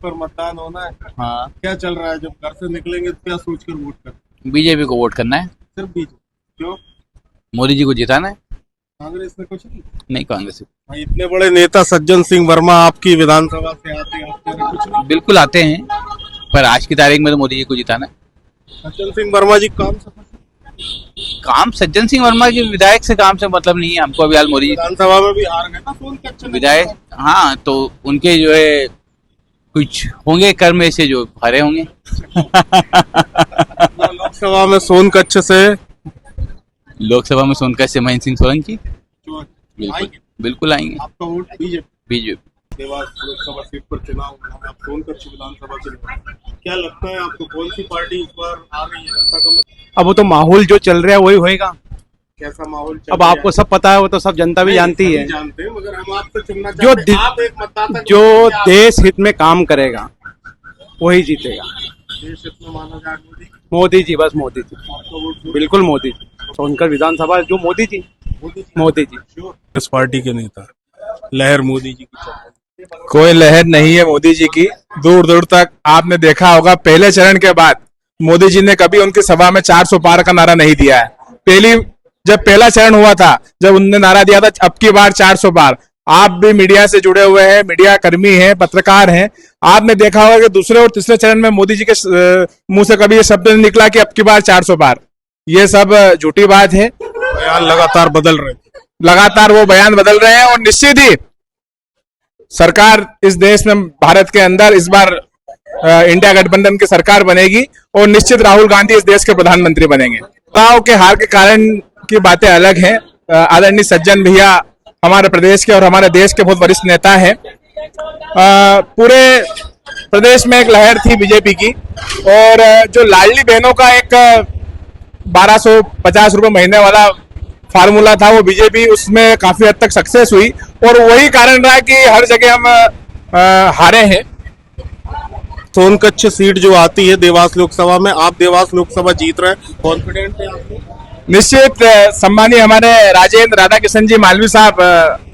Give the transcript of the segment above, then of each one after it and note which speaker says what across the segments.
Speaker 1: पर मतदान होना है।
Speaker 2: हाँ,
Speaker 1: क्या चल रहा है? जब घर से निकलेंगे तो क्या सोचकर वोट कर?
Speaker 2: बीजेपी को वोट करना है।
Speaker 1: सिर्फ बीजेपी? क्यों?
Speaker 2: मोदी जी को जिताना है।
Speaker 1: कांग्रेस में कुछ नहीं?
Speaker 2: नहीं, कांग्रेस।
Speaker 1: भाई, इतने बड़े नेता सज्जन सिंह वर्मा आपकी विधानसभा से आते हैं, आपके लिए कुछ नहीं?
Speaker 2: बिल्कुल आते हैं, पर आज की तारीख में तो मोदी जी को जिताना है।
Speaker 1: सज्जन सिंह वर्मा जी काम सफल?
Speaker 2: काम सज्जन सिंह वर्मा के विधायक से काम से मतलब नहीं है हमको। अभी हाल मोदी जी
Speaker 1: विधानसभा में भी हार गए ना सोनकच्छ में।
Speaker 2: विधायक, हाँ, तो उनके जो है कुछ होंगे कर्म ऐसे जो हरे होंगे।
Speaker 1: लोकसभा में सोनकच्छ से
Speaker 2: लोकसभा में सोनकर से महेंद्र सिंह सोलंकी
Speaker 1: जो
Speaker 2: बिल्कुल
Speaker 1: आएंगे।
Speaker 2: बिल्कुल आएंगे।
Speaker 1: आपका vote BJP?
Speaker 2: BJP.
Speaker 1: Dewas Lok Sabha seat पर चुनाव होना है, आप सोनकच्छ विधानसभा से लड़ रहे हैं। क्या लगता है आपको, कौन सी पार्टी इस बार आ रही है जनता का मत?
Speaker 3: अब वो तो माहौल जो चल रहा है वही होएगा।
Speaker 1: कैसा माहौल चल
Speaker 3: अब
Speaker 1: रहा
Speaker 3: आपको सब पता है, वो तो सब जनता भी
Speaker 1: नहीं,
Speaker 3: जानती
Speaker 1: सभी
Speaker 3: है।
Speaker 1: जानते हैं, मगर हम आपसे सुनना
Speaker 3: जो
Speaker 1: चाहते हैं। आप एक मतदाता के
Speaker 3: जो
Speaker 1: रूप में आप
Speaker 3: देश हित में काम करेगा वही जीतेगा।
Speaker 1: देश हित में माना जाए मोदी?
Speaker 3: मोदी जी, बस मोदी जी,
Speaker 1: आपका वोट
Speaker 3: बिल्कुल मोदी जी। सोनकर विधानसभा जो मोदी जी, मोदी जी।
Speaker 1: इस पार्टी के नेता लहर मोदी जी की चल रही है।
Speaker 4: कोई लहर नहीं है मोदी जी की। दूर दूर तक आपने देखा होगा, पहले चरण के बाद मोदी जी ने कभी उनकी सभा में 400 पार का नारा नहीं दिया है। जब पहला चरण हुआ था, जब उन्होंने नारा दिया था अब की बार 400 पार। आप भी मीडिया से जुड़े हुए हैं, मीडिया कर्मी हैं, पत्रकार हैं, आपने देखा होगा कि दूसरे और तीसरे चरण में मोदी जी के मुंह से कभी ये शब्द नहीं निकला कि अब की बार 400 पार। ये सब झूठी बात है।
Speaker 1: बयान लगातार बदल रहे थे।
Speaker 4: लगातार वो बयान बदल रहे हैं और निश्चित ही सरकार इस देश में, भारत के अंदर इस बार इंडिया गठबंधन की सरकार बनेगी और निश्चित राहुल गांधी इस देश के प्रधानमंत्री बनेंगे। नेताओं के हार के कारण की बातें अलग हैं। आदरणीय सज्जन भैया हमारे प्रदेश के और हमारे देश के बहुत वरिष्ठ नेता हैं। पूरे प्रदेश में एक लहर थी बीजेपी की, और जो लाडली बहनों का एक 1250 रुपए महीने वाला फार्मूला था, वो बीजेपी उसमें काफी हद तक सक्सेस हुई, और वही कारण रहा कि हर जगह हम हारे हैं।
Speaker 1: सोनकच्छ सीट जो आती है देवास लोकसभा में, आप देवास लोकसभा जीत रहे हैं, कॉन्फिडेंट है आपको?
Speaker 4: निश्चित सम्मानीय हमारे राजेंद्र राधा किशन जी मालवी साहब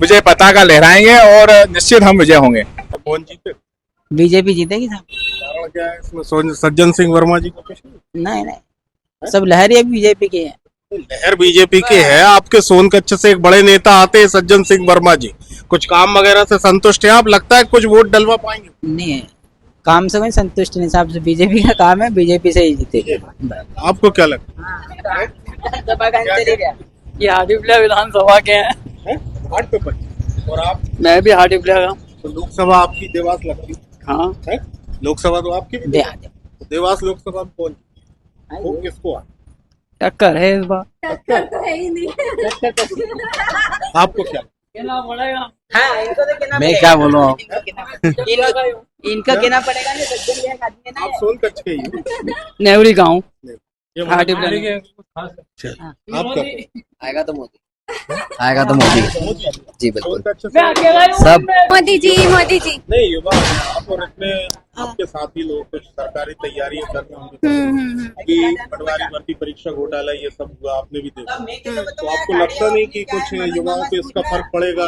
Speaker 4: विजय पताका लहराएंगे और निश्चित हम विजय होंगे।
Speaker 1: कौन जीते?
Speaker 5: बीजेपी जीतेगी साहब।
Speaker 1: कारण क्या है इसमें? सज्जन सिंह वर्मा जी को कुछ नहीं?
Speaker 5: नहीं नहीं, सब लहर एक बीजेपी की है।
Speaker 1: लहर बीजेपी के है। आपके सोनकच्छ से एक बड़े नेता आते हैं सज्जन सिंह वर्मा जी, कुछ काम वगैरह से संतुष्ट हैं आप? लगता है कुछ वोट डलवा पाएंगे?
Speaker 5: नहीं है, काम से कोई संतुष्ट नहीं साहब। बीजेपी का काम है, बीजेपी से ही जीतेगी।
Speaker 1: आपको क्या लगता है?
Speaker 5: ये हाटीपिला विधानसभा के हैं।
Speaker 1: हाट पे पड़। और आप?
Speaker 5: मैं भी हाटीपिला का।
Speaker 1: तो लोकसभा आपकी देवास लगती
Speaker 5: हाँ,
Speaker 1: है? लोकसभा तो आपकी भी?
Speaker 5: दे
Speaker 1: देवास लोकसभा में कौन, वो किसको आ?
Speaker 5: टक्कर है इस बार।
Speaker 6: टक्कर तो है ही नहीं।
Speaker 1: आपको क्या?
Speaker 2: मैं क्या बोलूँ?
Speaker 5: इनका कहना पड़ेगा नहीं, सज्जन भैया का आदमी है ना
Speaker 1: आप
Speaker 5: ये।
Speaker 1: सोनकच्छ के ही हो?
Speaker 5: नेवरी गाँव।
Speaker 1: ये
Speaker 5: हाटीपिला।
Speaker 1: आपका
Speaker 2: आएगा तो मोदी, आएगा तो मोदी जी, बिल्कुल।
Speaker 1: सोनकच्छ से
Speaker 2: सब
Speaker 6: मोदी जी, मोदी जी।
Speaker 1: नहीं, युवा हैं आप, और इतने आपके साथी लोग कुछ सरकारी तैयारियां कर रहे होंगे कि पटवारी भर्ती परीक्षा घोटाला ये सब हुआ, आपने भी देखा, तो आपको लगता नहीं कि कुछ युवाओं पे इसका फर्क पड़ेगा?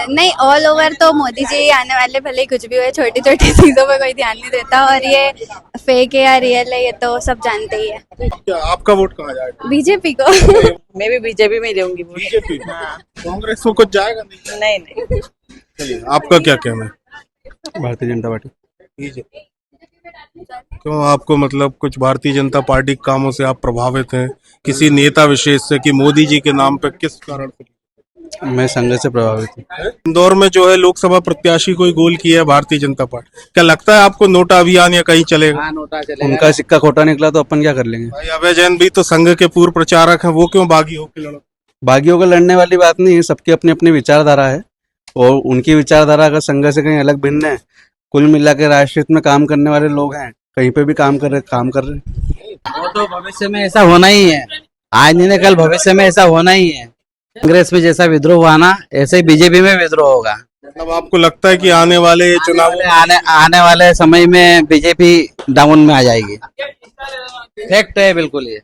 Speaker 6: नहीं, ऑल ओवर तो मोदी जी आने वाले, भले ही कुछ भी हो, छोटी छोटी चीजों पे कोई ध्यान नहीं देता, और ये फेक है या रियल है ये तो सब जानते ही है।
Speaker 1: क्या आपका वोट कहाँ जाएगा?
Speaker 6: बीजेपी को।
Speaker 5: मैं भी बीजेपी में दूंगी।
Speaker 1: बीजेपी? कांग्रेस को कुछ जाएगा नहीं?
Speaker 5: नहीं नहीं,
Speaker 1: चलिए, आपका क्या कहना है?
Speaker 3: भारतीय जनता पार्टी।
Speaker 1: बीजेपी? क्यों आपको, मतलब कुछ भारतीय जनता पार्टी के कामों से आप प्रभावित हैं, किसी नेता विशेष से, कि मोदी जी के नाम पे किस कारण से?
Speaker 3: मैं संघ से प्रभावित हूँ।
Speaker 1: इंदौर में जो है लोकसभा प्रत्याशी कोई गोल किया है भारतीय जनता पार्टी, क्या लगता है आपको नोटा अभियान या कहीं चलेगा?
Speaker 3: उनका सिक्का खोटा निकला तो अपन क्या कर लेंगे।
Speaker 1: भाई, अभय जैन भी तो संघ के पूर्व प्रचारक हैं, वो क्यों बागी होकर लड़ो?
Speaker 3: बागियों को लड़ने वाली बात नहीं है, सबकी अपनी अपनी विचारधारा है, और उनकी विचारधारा अगर संघ से कहीं अलग भिन्न है। कुल मिला के राष्ट्र हित में काम करने वाले लोग हैं, कहीं पे भी काम कर रहे।
Speaker 2: वो तो भविष्य में ऐसा होना ही है, आज नहीं कल भविष्य में ऐसा होना ही है। कांग्रेस में जैसा विद्रोह हुआ ना, ऐसे ही बीजेपी में विद्रोह होगा।
Speaker 1: मतलब आपको लगता है कि आने वाले चुनाव
Speaker 2: आने वाले समय में बीजेपी डाउन में आ जाएगी? फैक्ट है बिल्कुल ये।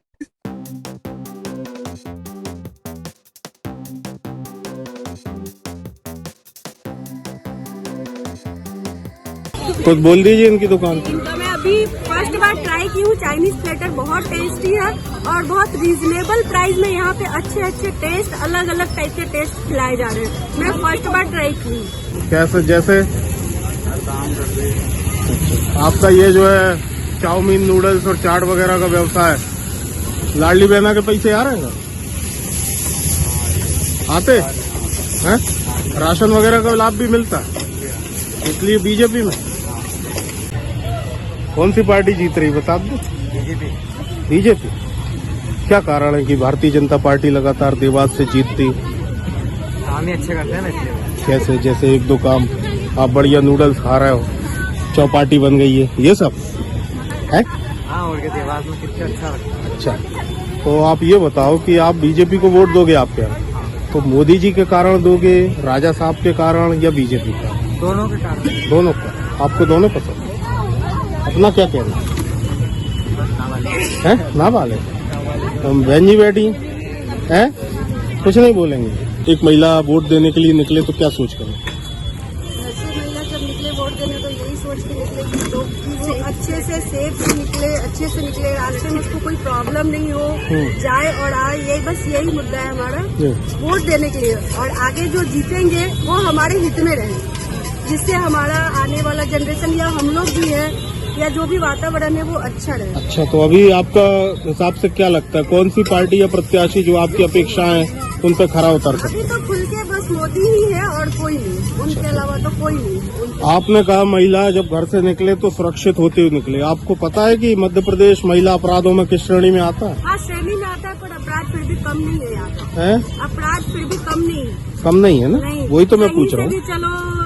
Speaker 1: कुछ बोल दीजिए इनकी दुकान की।
Speaker 7: तो मैं अभी फर्स्ट बार ट्राई की हूँ। चाइनीज प्लेटर बहुत टेस्टी है और बहुत रीजनेबल प्राइस में यहाँ पे अच्छे अच्छे टेस्ट, अलग अलग टाइप के टेस्ट खिलाए जा रहे हैं। मैं फर्स्ट बार ट्राई की हूँ।
Speaker 1: कैसे, जैसे आपका ये जो है चाउमीन, नूडल्स और चाट वगैरह का व्यवसाय, लाडली बहना के पैसे आ रहे हैं? आते हैं? राशन वगैरह का लाभ भी मिलता है, इसलिए बीजेपी में कौन सी पार्टी जीत रही बता दो? बीजेपी। क्या कारण है कि भारतीय जनता पार्टी लगातार देवास से जीतती?
Speaker 5: काम ही अच्छे करते हैं ना इसलिए।
Speaker 1: कैसे? जैसे एक दो काम, आप बढ़िया नूडल्स खा रहे हो, चौपाटी बन गई है, ये सब है।
Speaker 5: हाँ, और देवास में कितना अच्छा लगता है।
Speaker 1: अच्छा, तो आप ये बताओ कि आप बीजेपी को वोट दोगे, आप क्या तो मोदी जी के कारण दोगे, राजा साहब के कारण, या बीजेपी का?
Speaker 5: दोनों के कारण।
Speaker 1: दोनों का। आपको दोनों पसंद? अपना क्या कहना है? ना वाले हम बहन जी बैठी है, कुछ नहीं बोलेंगे। एक महिला वोट देने के लिए निकले तो क्या सोच करें?
Speaker 7: ऐसे महिला जब निकले वोट देने तो यही सोच के निकले कि लोग अच्छे से सेफ से निकले, अच्छे से निकले, रास्ते में उसको कोई प्रॉब्लम नहीं हो, जाए और आए, यही बस यही मुद्दा है हमारा वोट देने के लिए। और आगे जो जीतेंगे वो हमारे हित में रहे, जिससे हमारा आने वाला जनरेशन या हम लोग भी है या जो भी वातावरण है वो अच्छा रहे।
Speaker 1: अच्छा, तो अभी आपका हिसाब से क्या लगता है, कौन सी पार्टी या प्रत्याशी जो आपकी अपेक्षाएं उन पर खरा उतर सकता है?
Speaker 7: अभी तो खुल के बस मोदी ही है और कोई नहीं, उनके अलावा तो कोई नहीं।
Speaker 1: आपने कहा महिला जब घर से निकले तो सुरक्षित होते हुए निकले। आपको पता है कि मध्य प्रदेश महिला अपराधों में किस श्रेणी में आता है?
Speaker 7: हाँ, श्रेणी में आता है, पर अपराध फिर भी कम नहीं है यहाँ पे।
Speaker 1: है?
Speaker 7: अपराध फिर भी कम नहीं है।
Speaker 1: कम नहीं है ना?
Speaker 7: नहीं,
Speaker 1: वही तो मैं
Speaker 7: कहीं
Speaker 1: पूछ रहा
Speaker 7: से
Speaker 1: हूँ।
Speaker 7: भी चलो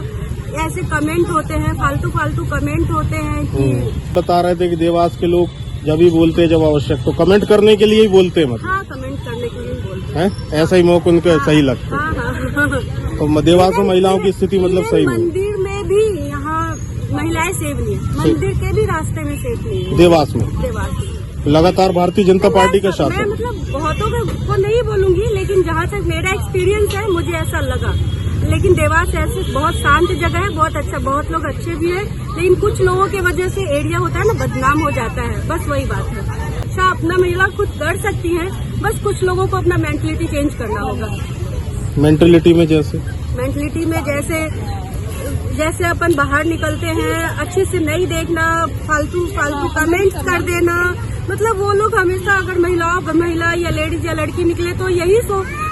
Speaker 7: ऐसे कमेंट होते हैं, फालतू फालतू कमेंट होते हैं कि
Speaker 1: बता रहे थे कि देवास के लोग जब भी बोलते हैं जब आवश्यक, तो कमेंट करने के लिए ही बोलते हैं, मतलब
Speaker 7: हाँ, कमेंट करने के लिए बोलते
Speaker 1: हैं। ऐसा ही मौका उनको सही लगता
Speaker 7: हाँ, हाँ।
Speaker 1: तो देवास में महिलाओं की स्थिति मतलब सही नहीं?
Speaker 7: मंदिर में भी यहाँ महिलाएं सेफ नहीं है, मंदिर के भी रास्ते में सेफ नहीं है
Speaker 1: देवास में।
Speaker 7: देवास में
Speaker 1: लगातार भारतीय जनता पार्टी का
Speaker 7: मैं
Speaker 1: शासन।
Speaker 7: मतलब बहुतों को नहीं बोलूंगी, लेकिन जहाँ तक मेरा एक्सपीरियंस है मुझे ऐसा लगा। लेकिन देवास ऐसे बहुत शांत जगह है, बहुत अच्छा, बहुत लोग अच्छे भी हैं, लेकिन कुछ लोगों की वजह से एरिया होता है ना, बदनाम हो जाता है, बस वही बात है। अच्छा, अपना महिला खुद कर सकती है, बस कुछ लोगों को अपना मेंटलिटी चेंज करना होगा।
Speaker 1: मेंटलिटी में जैसे
Speaker 7: जैसे अपन बाहर निकलते हैं अच्छे से नहीं देखना, फालतू कमेंट्स कर देना, मतलब वो लोग हमेशा अगर महिला या लेडीज या लड़की निकले तो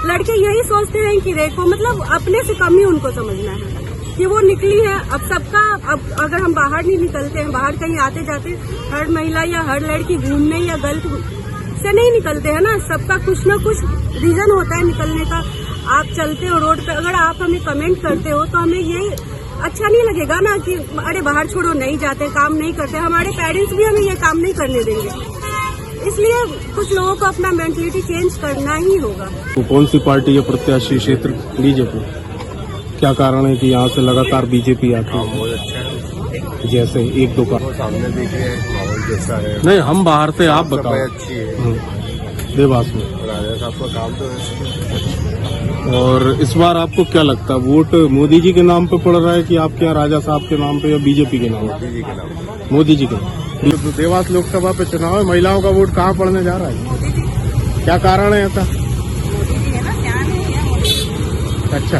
Speaker 7: लड़के यही सोचते हैं कि देखो, मतलब अपने से कम ही उनको समझना है कि वो निकली है। अब अगर हम बाहर नहीं निकलते हैं, बाहर कहीं आते जाते, हर महिला या हर लड़की घूमने या गलत से नहीं निकलते हैं ना, सबका कुछ ना कुछ रीजन होता है निकलने का। आप चलते हो रोड पे, अगर आप हमें कमेंट करते हो तो हमें ये अच्छा नहीं लगेगा ना कि अरे बाहर छोड़ो, नहीं जाते, काम नहीं करते। हमारे पेरेंट्स भी हमें ये काम नहीं करने देंगे, इसलिए कुछ लोगों को अपना मेंटलिटी चेंज करना ही होगा।
Speaker 1: तो कौन सी पार्टी या प्रत्याशी क्षेत्र? बीजेपी। क्या कारण है कि यहाँ से लगातार बीजेपी आती है?
Speaker 8: बहुत अच्छा है,
Speaker 1: जैसे एक दो का
Speaker 8: सामने देख रहे हैं माहौल जैसा है।
Speaker 1: नहीं, हम बाहर से, आप बताओ।
Speaker 8: अच्छी है
Speaker 1: देवास में
Speaker 8: राजा साहब का काम तो है।
Speaker 1: और इस बार आपको क्या लगता है, वोट मोदी जी के नाम पे पड़ रहा है कि आपके यहाँ राजा साहब के नाम पे या बीजेपी के नाम पे?
Speaker 8: मोदी जी के नाम।
Speaker 1: मोदी जी के नाम। तो देवास लोकसभा पे चुनाव है, महिलाओं का वोट कहाँ पड़ने जा रहा है? क्या कारण है ऐसा? अच्छा,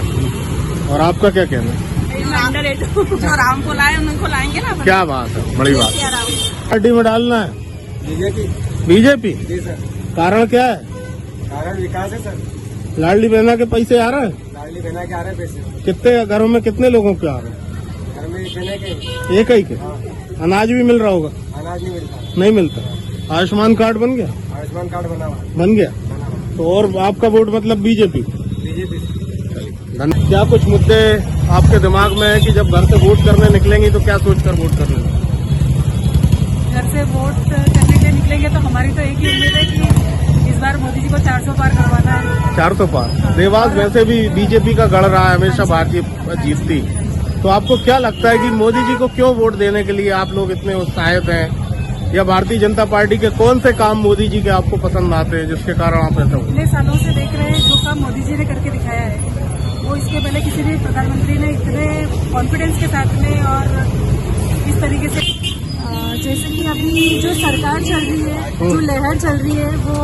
Speaker 1: और आपका क्या कहना है?
Speaker 7: जो राम को लाए उनको लाएंगे ना।
Speaker 1: क्या बात है, बड़ी बात है। पार्टी में डालना है बीजेपी। कारण क्या है?
Speaker 5: कारण विकास है सर।
Speaker 1: लाडली बहना के पैसे आ रहे हैं?
Speaker 5: लाडली बहना के आ रहे हैं पैसे।
Speaker 1: कितने घरों में, कितने लोगों के आ रहे हैं?
Speaker 5: घर में बहना के
Speaker 1: एक ही के। अनाज भी मिल रहा होगा?
Speaker 5: अनाज नहीं मिलता।
Speaker 1: नहीं मिलता। आयुष्मान कार्ड बन गया?
Speaker 5: आयुष्मान कार्ड बना हुआ है।
Speaker 1: बन गया। तो और आपका वोट मतलब बीजेपी?
Speaker 5: बीजेपी।
Speaker 1: क्या कुछ मुद्दे आपके दिमाग में है कि जब घर से वोट करने निकलेंगे तो क्या सोचकर वोट करने?
Speaker 9: घर से वोट करने के लिए निकलेंगे तो हमारी तो एक ही उम्मीद है कि इस बार मोदी जी को 400 पार करवाना है।
Speaker 1: 400 पार। देवास वैसे भी बीजेपी का गढ़ रहा है, हमेशा भारतीय जीतती। तो आपको क्या लगता है कि मोदी जी को क्यों वोट देने के लिए आप लोग इतने उत्साहित हैं, या भारतीय जनता पार्टी के कौन से काम मोदी जी के आपको पसंद आते हैं जिसके कारण आप ऐसा हो?
Speaker 9: इतने सालों से देख रहे हैं जो काम मोदी जी ने करके दिखाया है, वो इसके पहले किसी भी प्रधानमंत्री ने इतने कॉन्फिडेंस के साथ में और इस तरीके से जैसे कि अभी जो सरकार चल रही है, जो लहर चल रही है, वो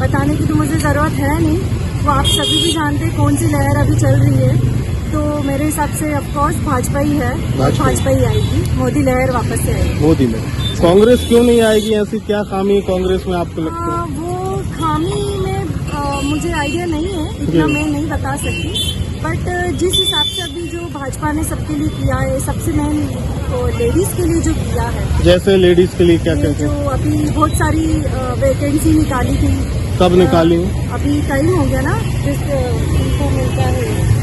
Speaker 9: बताने की तो मुझे ज़रूरत है नहीं, वो आप सभी भी जानते हैं कौन सी लहर अभी चल रही है। तो मेरे हिसाब से ऑफकोर्स भाजपा ही है, भाजपा ही आएगी, मोदी लहर वापस से आएगी।
Speaker 1: मोदी में कांग्रेस क्यों नहीं आएगी? ऐसी क्या खामी है कांग्रेस में आपको लगता है?
Speaker 9: वो खामी में मुझे आइडिया नहीं है, इतना मैं नहीं बता सकती, बट जिस हिसाब से अभी जो भाजपा ने सबके लिए किया है, सबसे मेन लेडीज के लिए जो किया है,
Speaker 1: जैसे लेडीज के लिए क्या
Speaker 9: ये
Speaker 1: कहते
Speaker 9: जो
Speaker 1: हैं?
Speaker 9: अभी बहुत सारी वैकेंसी निकाली थी।
Speaker 1: कब निकाली?
Speaker 9: अभी टाइम हो गया ना, जिससे उनको मिलता है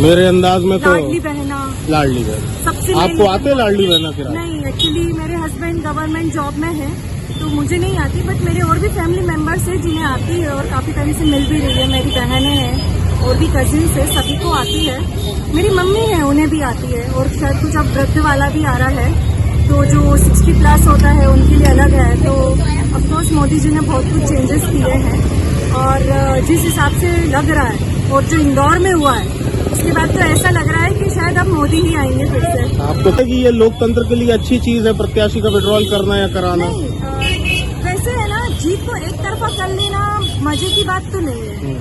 Speaker 1: मेरे अंदाज में तो
Speaker 9: लाडली बहना,
Speaker 1: लाडली बहन।
Speaker 9: सबसे
Speaker 1: आपको आते हैं लाडली बहना फिर?
Speaker 9: नहीं, एक्चुअली मेरे हस्बैंड गवर्नमेंट जॉब में है, तो मुझे नहीं आती, बट मेरे और भी फैमिली मेंबर्स हैं जिन्हें आती है और काफी टाइम से मिल भी रही है। मेरी बहनें हैं और भी कजिन्स है, सभी को आती है। मेरी मम्मी है, उन्हें भी आती है, और शायद कुछ अब वृद्ध वाला भी आ रहा है, तो जो 60 प्लस होता है उनके लिए अलग है। तो ऑफकोर्स मोदी जी ने बहुत कुछ चेंजेस किए हैं, और जिस हिसाब से लग रहा है और जो इंदौर में हुआ है, उसके बाद तो ऐसा लग रहा है कि शायद अब मोदी ही आएंगे फिर से।
Speaker 1: आपको कि ये लोकतंत्र के लिए अच्छी चीज है प्रत्याशी का विड्रॉल करना या कराना?
Speaker 9: वैसे है ना, जीत को एक तरफा कर लेना मजे की बात तो नहीं है।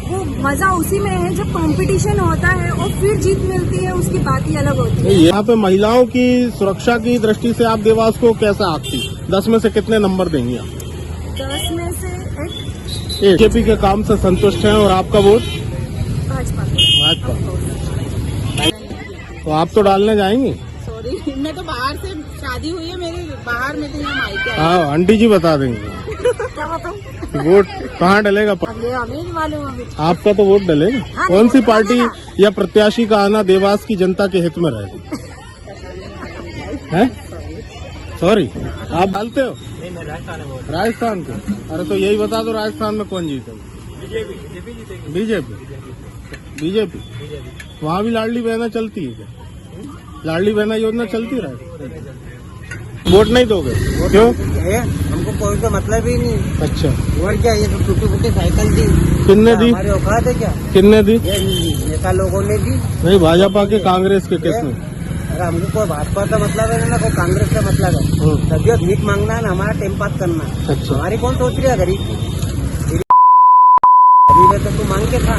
Speaker 9: वो मजा उसी में है जब कंपटीशन होता है और फिर जीत मिलती है, उसकी बात ही अलग होती है।
Speaker 1: यहाँ पे महिलाओं की सुरक्षा की दृष्टि से आप देवास को कैसा आंकती? 10 में से कितने नंबर देंगी आप?
Speaker 9: 10 में से 1।
Speaker 1: बीजेपी के काम से संतुष्ट हैं और आपका वोट
Speaker 9: भाजपा।
Speaker 1: तो आप तो डालने जाएंगी?
Speaker 10: सॉरी, मैं तो बाहर से, शादी हुई है मेरी बाहर में, तो यहाँ मायके आई।
Speaker 1: हाँ, आंटी जी बता देंगे।
Speaker 9: क्या बताऊँ?
Speaker 1: वोट कहाँ डलेगा?
Speaker 9: हमें मालूम अभी।
Speaker 1: आपका तो वोट डलेगा। कौन सी पार्टी या प्रत्याशी का आना देवास की जनता के हित में रहेगा? हैं? सॉरी, आप डालते हो? राजस्थान को? अरे तो यही बता दो, राजस्थान में कौन जीतेगा? बीजेपी। वहाँ भी लाडली बहना चलती है क्या? लाडली बहना योजना चलती रहे? वोट नहीं दोगे? क्यों?
Speaker 5: हमको कोई तो मतलब ही नहीं।
Speaker 1: अच्छा,
Speaker 5: और क्या, ये तो टूटी फूटी साइकिल दी,
Speaker 1: किन्ने दी?
Speaker 5: हमारे औकात है क्या?
Speaker 1: किन्ने दी?
Speaker 5: ये नेता लोगों ने दी।
Speaker 1: नहीं, भाजपा के, कांग्रेस के, किसने?
Speaker 5: अरे हमको कोई भाजपा का मतलब है ना, कोई कांग्रेस का मतलब है। तबियत भीख मांगना है ना, हमारा टाइम पास करना है।
Speaker 1: अच्छा,
Speaker 5: हमारी कौन सोच रही है गरीब की? गरीब है तो तू मांग के खा,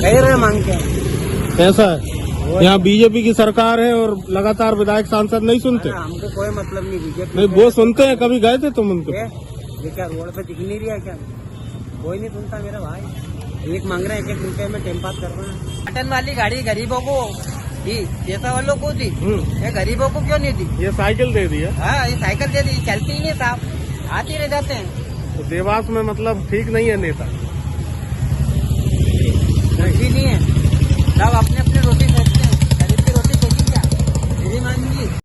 Speaker 5: कह रहे मांग के।
Speaker 1: ऐसा है? यहाँ बीजेपी की सरकार है और लगातार विधायक सांसद नहीं सुनते?
Speaker 5: हमको कोई मतलब नहीं बीजेपी।
Speaker 1: नहीं, वो सुनते हैं। कभी गए थे तुम उनके?
Speaker 5: ये क्या रोड पे दिख नहीं रहा है क्या? कोई नहीं सुनता मेरा भाई। एक मांग रहे हैं, 1-1 रुपए में टाइम पास कर रहे हैं। बटन वाली गाड़ी गरीबों को दी, पैसा वालों को दी, ये गरीबों को क्यों नहीं दी?
Speaker 1: ये साइकिल दे दी है?
Speaker 5: हाँ, ये साइकिल दे दी, चलती ही नहीं साहब, आते रह जाते हैं।
Speaker 1: तो देवास में मतलब ठीक नहीं है नेता?
Speaker 5: नहीं है, सब अपने